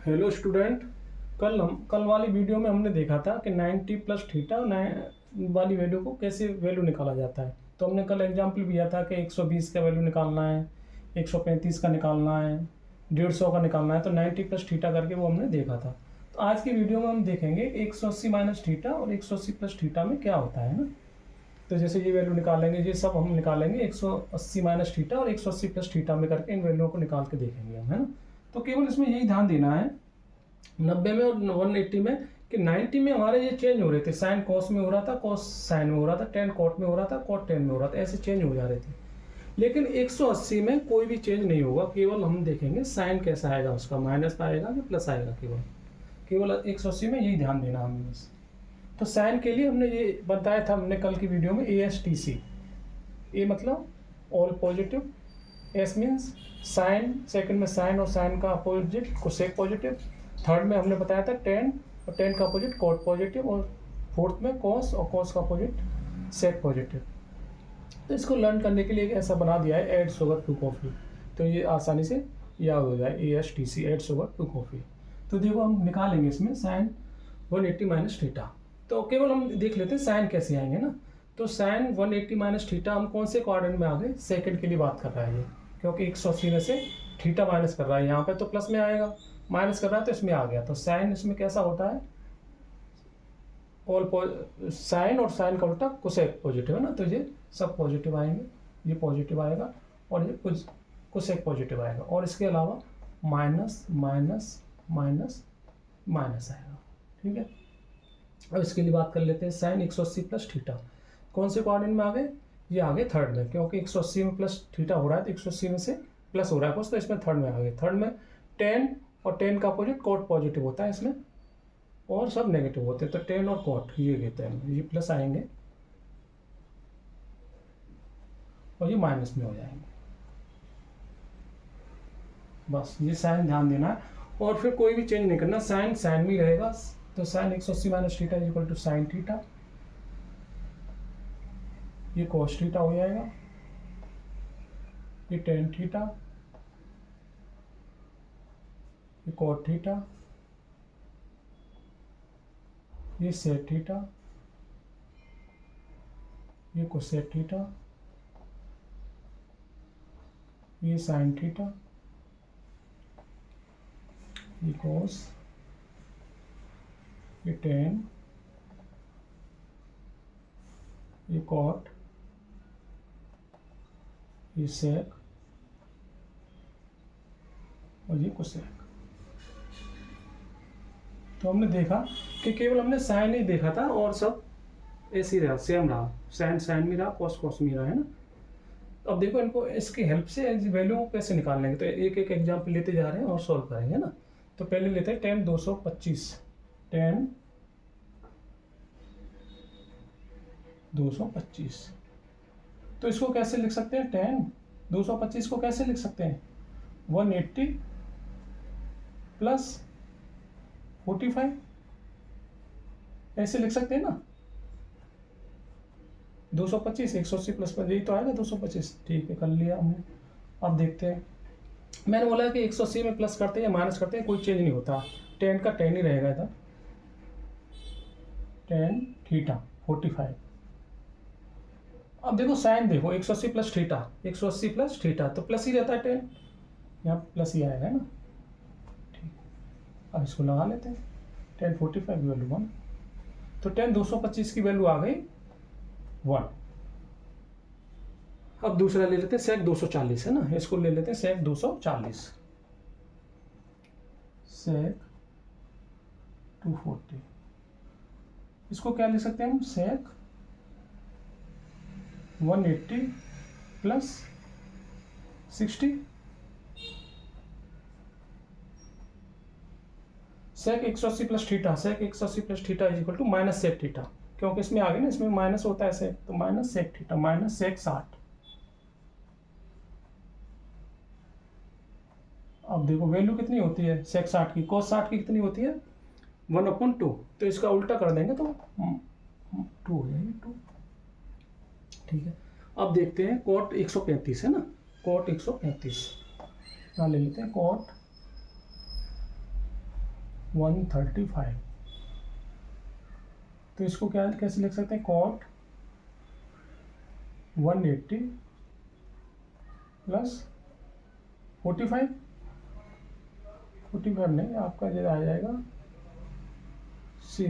Hello student. कल वाली video में हमने देखा था कि 90 प्लस थीटा वाली वैल्यू को कैसे वैल्यू निकाला जाता है। तो हमने कल एग्जांपल दिया था कि 120 का वैल्यू निकालना है, 135 का निकालना है, 150 का निकालना है। तो 90 प्लस थीटा करके वो हमने देखा था। तो आज की वीडियो में हम देखेंगे 180 माइनस थीटा और 180 प्लस थीटा में क्या होता है ना। तो जैसे ये वैल्यू निकालेंगे, ये सब हम निकालेंगे 180 माइनस थीटा और 180 प्लस थीटा में करके इन वैल्यूओं को निकाल के देखेंगे हम, है ना। तो केवल इसमें यही ध्यान देना है 90 में और 180 में कि 90 में हमारे ये चेंज हो रहे थे, साइन कॉस में हो रहा था, कॉस साइन में हो रहा था, टेन कॉट में हो रहा था, कॉट टेन में हो रहा था, ऐसे चेंज हो जा रहे थे। लेकिन 180 में कोई भी चेंज नहीं होगा, केवल हम देखेंगे साइन कैसा आएगा, उसका माइनस आएगा कि प्लस आएगा। केवल केवल 180 में यही ध्यान देना हमें बस। तो साइन के लिए हमने ये बताया था हमने कल की वीडियो में, ASTC। ए मतलब all positive, S means sign, second में साइन और साइन का अपोजिट कोसेक पॉजिटिव, थर्ड में हमने बताया था टेन और टेन का अपोजिट कॉट पॉजिटिव, और फोर्थ में कॉस और कॉस का अपोजिट सेक पॉजिटिव। तो इसको लर्न करने के लिए ऐसा बना दिया है, ऐड शुगर टू कॉफ़ी। तो ये आसानी से याद हो जाए, ASTC, add sugar to coffee. तो देखो हम निकालेंगे इसमें साइन 180 माइनस थीटा। तो केवल हम देख लेते हैं साइन कैसे आएंगे ना। तो साइन 180 माइनस थीटा हम कौन से क्वाड्रेंट में आ गए, सेकंड के लिए बात कर रहा है ये, क्योंकि 180 में से थीटा माइनस कर रहा है, यहाँ पे तो प्लस में आएगा, माइनस कर रहा है तो इसमें आ गया। तो साइन इसमें कैसा होता है, ऑल साइन और साइन का उल्टा कोसेक पॉजिटिव है ना। तो ये सब पॉजिटिव आएंगे, ये पॉजिटिव आएगा और ये कुछ कोसेक पॉजिटिव आएगा, और इसके अलावा माइनस माइनस माइनस माइनस आएगा। ठीक है। अब इसके लिए बात कर लेते हैं साइन 180 प्लस थीटा कौन से क्वाड्रेंट में आ गए, ये आ गए थर्ड में, क्योंकि 180 में प्लस थीटा हो रहा है तो 180 में से प्लस हो रहा है कुछ, तो इसमें थर्ड में आ गए। थर्ड में टेन और टेन का अपोजिट कॉट पॉजिटिव होता है इसमें, और सब नेगेटिव होते हैं। तो टेन और कॉट ये लेते हैं, ये प्लस आएंगे और ये माइनस में हो जाएंगे। बस ये साइन ध्यान देना है, और फिर कोई भी चेंज नहीं करना, साइन साइन में रहेगा। तो sine 180 minus theta is equal to sine theta, ये कॉस थीटा हो जाएगा, ये टेन थीटा, ये कॉट थीटा, ये सेक थीटा, ये कोसेक थीटा, ये साइन थीटा, ये कॉस, ये टेन, ये कॉट, ये सेक और ये कोसेक। तो हमने देखा कि केवल हमने साइन ही देखा था और सब ऐसे ही रहा, सेम रहा, साइन साइन में रहा, कॉस कॉस में रहा, है ना। अब देखो इनको इसकी हेल्प से वैल्यू को कैसे निकालेंगे, तो एक एक एग्जाम्पल लेते जा रहे हैं और सॉल्व करेंगे ना। तो पहले लेते हैं टेन 225, टेन 225। तो इसको कैसे लिख सकते हैं, टेन 225 को कैसे लिख सकते हैं, 180 प्लस 45, ऐसे लिख सकते हैं ना। 225 180 प्लस यही तो आएगा 225। ठीक है, कर लिया हमने। अब देखते हैं, मैंने बोला कि 180 में प्लस करते हैं या माइनस करते हैं कोई चेंज नहीं होता, टेन का टेन ही रहेगा इधर, टेन थीटा 45। अब देखो साइन देखो 180 प्लस थीटा, 180 प्लस थीटा तो प्लस ही रहता है, टेन यहाँ प्लस ही आएगा, है ना। ठीक, अब इसको लगा लेते हैं, टेन 45 की वैल्यू 1, तो टेन 225 की वैल्यू आ गई 1। अब दूसरा ले लेते हैं सेक 240, है ना, इसको ले लेते हैं सेक 240, सेक 240। इसको क्या लिख सकते हैं हम, sec 180 plus 60, sec 180 plus theta, sec 180 plus theta is equal to minus sec theta, क्योंकि इसमें आ गया ना, इसमें माइनस होता है सेक, तो minus sec theta minus sec 60। अब देखो वैल्यू कितनी होती है सेक 60 की, कॉस 60 की कितनी होती है 1/2, तो इसका उल्टा कर देंगे तो 2 हो जाएगी 2। ठीक है, अब देखते हैं कॉट 135 है ना, कॉट 135 यहाँ ले लेते हैं, कॉट 135। तो इसको क्या कैसे लिख सकते हैं, कॉट 180 प्लस 45 नहीं, आपका जो आ जाएगा सी,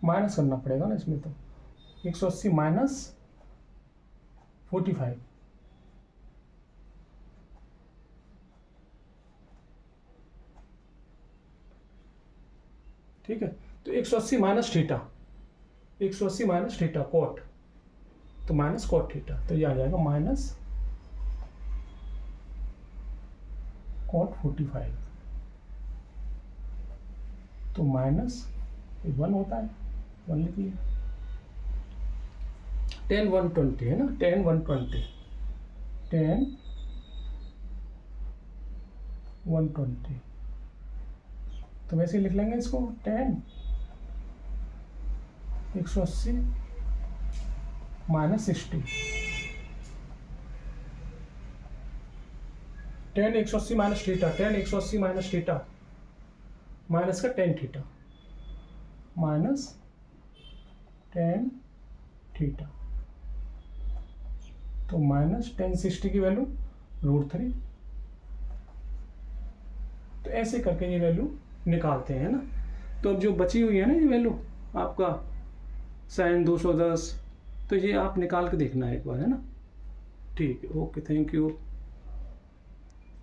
माइनस करना पड़ेगा ना इसमें, तो 180 माइनस 45, ठीक है। तो 180 minus theta, 180 minus theta cot, तो माइनस कॉट थीटा, तो ये आ जाएगा माइनस कॉट 45, तो माइनस 1 होता है, 1 लिख लिया। tan 120 है ना, tan 120, tan 120, तो वैसे ही लिख लेंगे इसको, tan 180 minus 60, tan 180 minus theta, tan 180 minus theta, minus का tan theta, minus tan theta, तो माइनस tan 60 की वैल्यू √3। तो ऐसे करके ये वैल्यू निकालते हैं ना। तो अब जो बची हुई है ना ये वैल्यू आपका sin 210, तो ये आप निकाल के देखना है एक बार, है ना। ठीक है, ओके, थैंक यू।